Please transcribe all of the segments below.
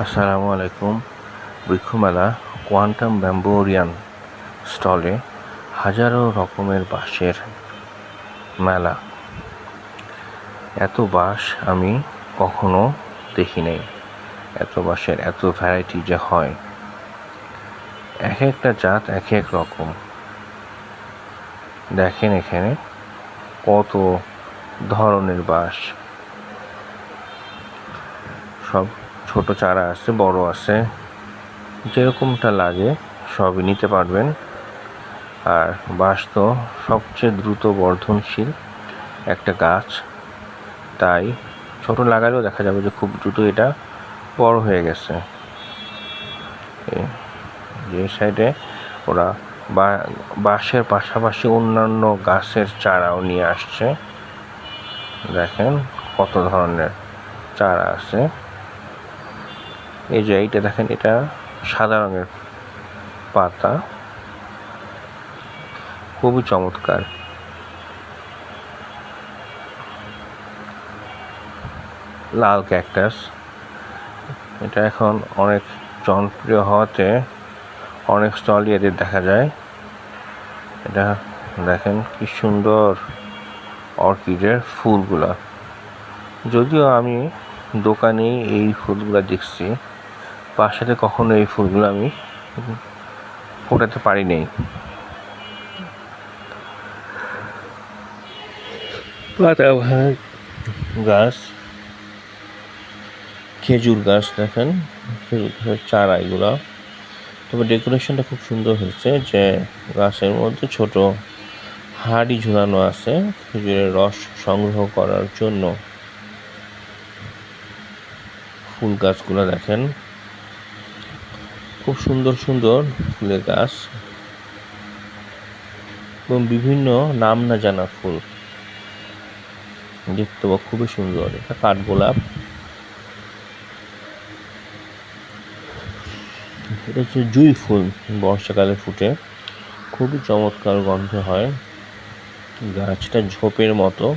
আসসালামু আলাইকুম। বৃক্ষমেলা কোয়ান্টাম ব্যাম্বোরিয়ান স্টলে হাজারো রকমের বাঁশের মেলা। এত বাঁশ আমি কখনো দেখি নাই। এত বাঁশের এত ভ্যারাইটি যে হয়, এক একটা জাত এক এক রকম। দেখেন এখানে কত ধরনের বাঁশ, সব ছোট চারা আছে, বড় আছে, যেরকমটা লাগে সবই নিতে পারবেন। আর বাঁশ তো সবচেয়ে দ্রুত বর্ধনশীল একটা গাছ, তাই ছোট লাগালেও দেখা যাবে যে খুব দ্রুত এটা বড় হয়ে গেছে। যে সাইডে ওরা বাঁশের পাশাপাশি অন্যান্য গাছের চারাও নিয়ে আসছে। দেখেন কত ধরনের চারা আছে। এই যে এইটা দেখেন, এটা সাদা রঙের পাতা, খুবই চমৎকার। লাল ক্যাকটাস, এটা এখন অনেক জনপ্রিয় হওয়াতে অনেক স্টলই এদের দেখা যায়। এটা দেখেন কি সুন্দর অর্কিডের ফুলগুলা। যদিও আমি দোকানে এই ফুলগুলা দেখছি, বাসাতে কখনো এই ফুলগুলো আমি ফোটাতে পারি নাই। পাতাবাহার গাছ, খেজুর গাছ, দেখেন খেজুর গাছের চারা এগুলা। তবে ডেকোরেশনটা খুব সুন্দর হয়েছে, যে গাছের মধ্যে ছোট হাঁড়ি ঝুলানো আছে খেজুরের রস সংগ্রহ করার জন্য। ফুল গাছগুলো দেখেন, খুব সুন্দর সুন্দর ফুলের গাছ এবং বিভিন্ন নাম না জানা ফুল, দেখতে খুবই সুন্দর। এটা কাঠগোলাপ, এটা হচ্ছে জুঁই ফুল, বর্ষাকালে ফুটে, খুবই চমৎকার গন্ধ হয়। গাছটা ঝোপের মতো,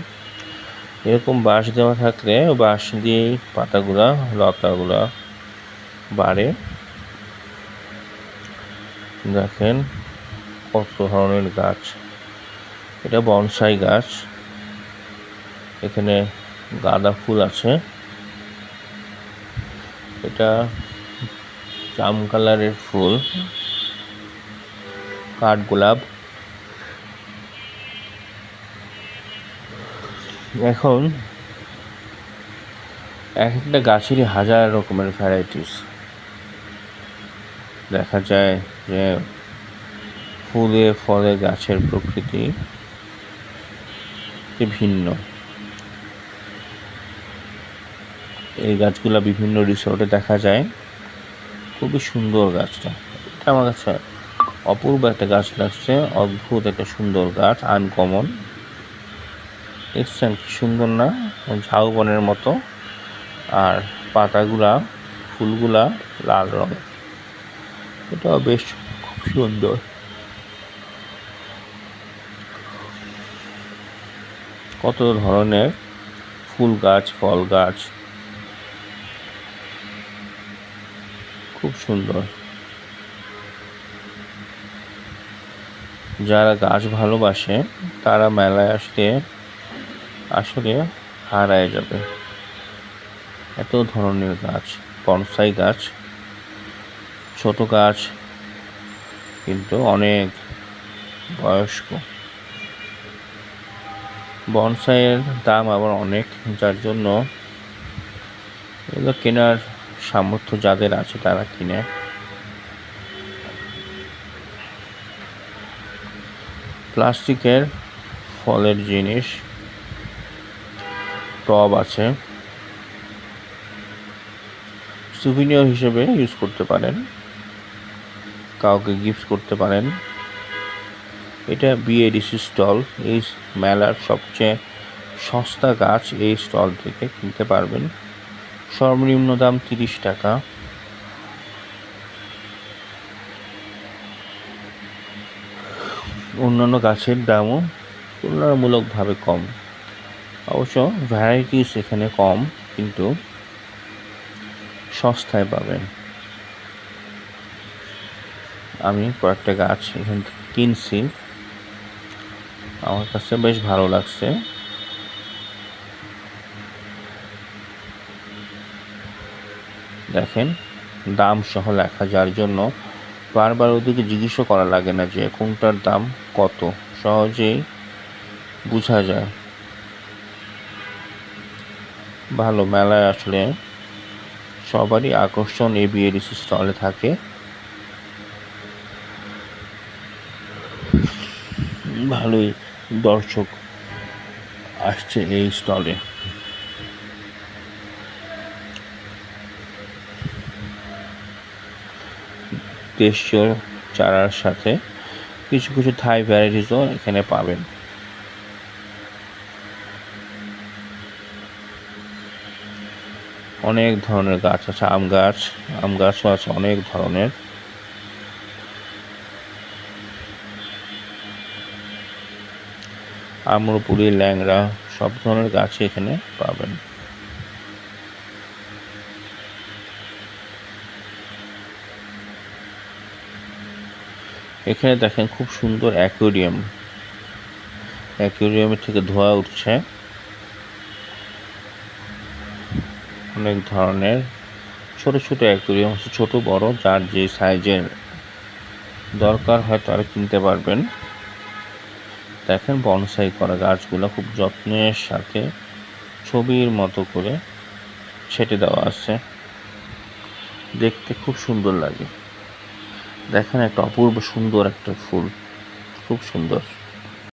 এরকম বাঁশ দেওয়া থাকলে বাঁশ দিয়েই পাতাগুলা লতাগুলা বাড়ে। দেখেন কত ধরনের গাছ। এটা বনসাই গাছ, এখানে গাঁদা ফুল আছে। এটা জাম কালারের ফুল, কাঠগোলাপ। এখন এক একটা গাছেরই হাজার রকমের ভ্যারাইটিস দেখা যায়, যে ফুলে ফলে গাছের প্রকৃতি ভিন্ন। এই গাছগুলা বিভিন্ন রিসোর্টে দেখা যায়, খুবই সুন্দর গাছটা। এটা আমার কাছে অপূর্ব একটা গাছ লাগছে, অদ্ভুত একটা সুন্দর গাছ, আনকমন। দেখছেন কি সুন্দর না, ঝাউবনের মতো। আর পাতাগুলা ফুলগুলা লাল রঙের, এটাও বেশ খুব সুন্দর। কত ধরনের ফুল গাছ, ফল গাছ, খুব সুন্দর। যারা গাছ ভালোবাসে তারা মেলায় আসতে আসলে হারায় যাবে। এত ধরনের গাছ, বনসাই গাছ, ছোট গাছ কিন্তু অনেক বয়স্ক। বনসাইয়ের দাম আবার অনেক, যার জন্য এগুলো কেনার সামর্থ্য যাদের আছে তারা কিনে। প্লাস্টিকের ফলের জিনিস, টব আছে, সুভিনিয়র হিসেবে ইউজ করতে পারেন, কাউকে গিফট করতে পারেন। এটা বিএডিসি স্টল, এই মেলার সবচেয়ে সস্তা গাছ এই স্টল থেকে কিনতে পারবেন। সর্বনিম্ন দাম 30 টাকা। অন্যান্য গাছের দামও তুলনামূলকভাবে কম। অবশ্য ভ্যারাইটিস এখানে কম, কিন্তু সস্তায় পাবেন। আমি কয়েকটা গাছ এখান থেকে কিনছি, আমার কাছে বেশ ভালো লাগছে। দেখেন দাম সহ লেখা, যার জন্য বারবার ওদিকে জিজ্ঞাসা করা লাগে না যে কোনটার দাম কত, সহজেই বোঝা যায়। ভালো, মেলায় আসলে সবারই আকর্ষণ এই বিএডিসি স্টলে থাকে। ভালোই দর্শক আসছে এই স্টলে। দেশীয় চারার সাথে কিছু কিছু থাই ভ্যারাইটিসও এখানে পাবেন। অনেক ধরনের গাছ আছে, আম গাছও আছে অনেক ধরনের। আম্রপুরি, ল্যাংড়া সব ধরনের গাছই এখানে পাবেন। এখানে দেখেন খুব সুন্দর অ্যাকুয়ারিয়ামের থেকে ধোঁয়া উঠছে। অনেক ধরনের ছোট ছোট অ্যাকুয়ারিয়াম আছে, ছোট বড় যার যে সাইজের দরকার হয় তারা কিনতে পারবেন। দেখেন বনসাই করা গাছগুলো খুব যত্নের সাথে ছবির মতো করে ছেটে দেওয়া আছে, দেখতে খুব সুন্দর লাগে। দেখেন একটা অপূর্ব সুন্দর একটা ফুল, খুব সুন্দর।